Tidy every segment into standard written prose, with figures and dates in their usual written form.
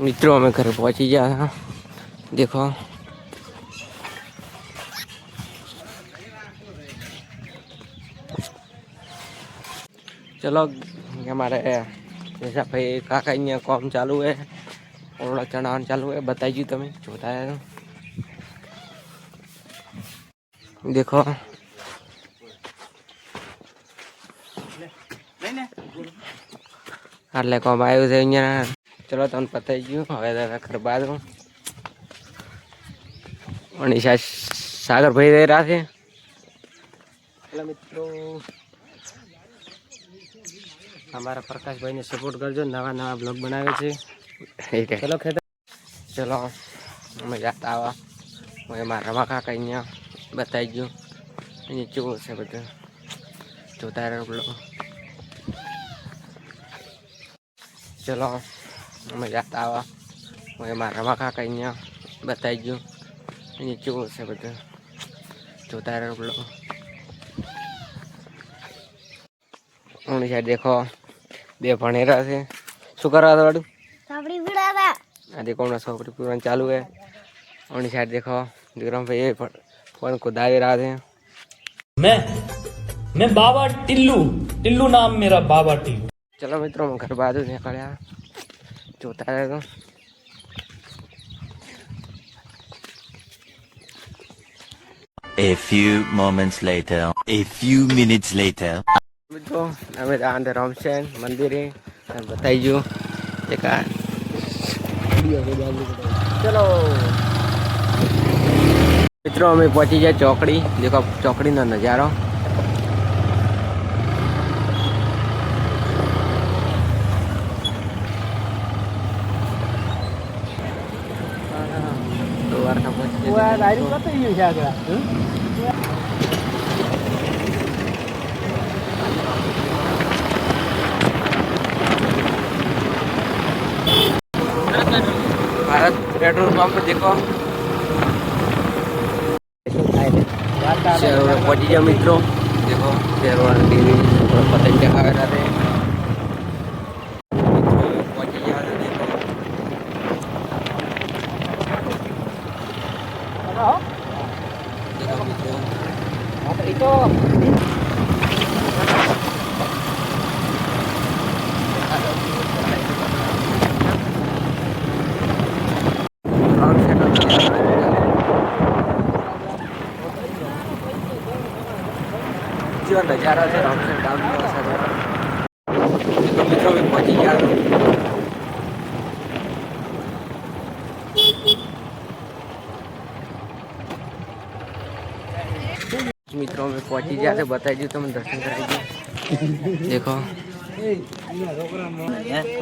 मित्रों हमें घर पहुंची गया था। देखो चलो हमारे जैसा भाई काका अँ काम चालू है और चढ़ान चालू है बताइए तुम्हें छोटा है देखो એટલે કોમ આવ્યું છે અહીંયા ચલો તમને પતાવી ગયું હવે ઘર બાદ મનીષા સાગર ભાઈ રહી રહ્યા છે એટલે મિત્રો हमारा प्रकाश भाई ने सपोर्ट करजो नवा नवा ब्लॉग बनावे छे ठीक है चलो खेतर चलो मैं जाता आवा मैं मारा रमा काका अँ बताई गयो अँ केवुं छे बधुं जोता रहो ब्लॉग चलो मैं जाता आवा मैं मारा रमा काका अँ बताई गयो अँ केवुं छे बधुं जोता रहो ब्लॉग साइड देखो बे भणेरा छे शू करवा था वाडू सोपड़ी पीड़ा था देखो हमने सोपड़ी पीड़ा चालू है और साइड देखो विक्रम भाई फोन को दावे रहा थे मैं बाबा टिल्लू टिल्लू नाम मेरा बाबा टिल्लू। चलो मित्रों मैं घर बाजू निकलिया जोता है तो A few moments later, a few minutes later. मित्रों हमें अंदर रामसेन मंदिर है बताइए एक चलो मित्रों हमें पहुंची जाए चौकड़ी देखो चौकड़ी ना नजारो भारत पेट्रोल पंप देखो पहुंची गया मित्रों देखो शेरवान टीवी पतंग दिखा रहा थे पहुंची गया देखो देखो मित्रों नजारा से रामसेन गांव मित्रों में पहुंची गया मित्रों में पहुंची गया तो बताइए तो मैं दर्शन कराइए देखो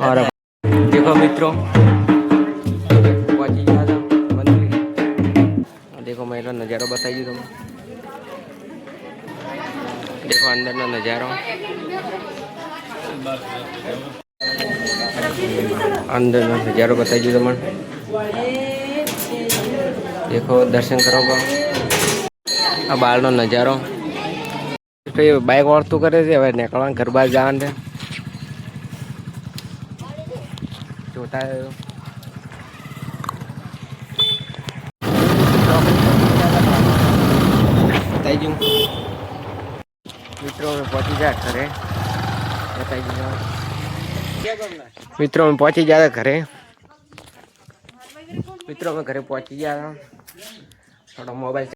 और देखो मित्रों पहुंची गया था मंदिर देखो मेरा नज़ारा बताइए तुम देखो अंदर ना नजारो अंदर ना नजारो बताइए तुम देखो दर्शन करो आ बार नो नजारो तो बाइक वळતું करे છે હવે નીકળવા ઘર બહાર જવાનું છે જોતા बताइए मित्रों में पहुंची जाए घरे बताइए मित्रों में पहुंची जाए घरे मित्रों में घरे पहुंची गया थोड़ा मोबाइल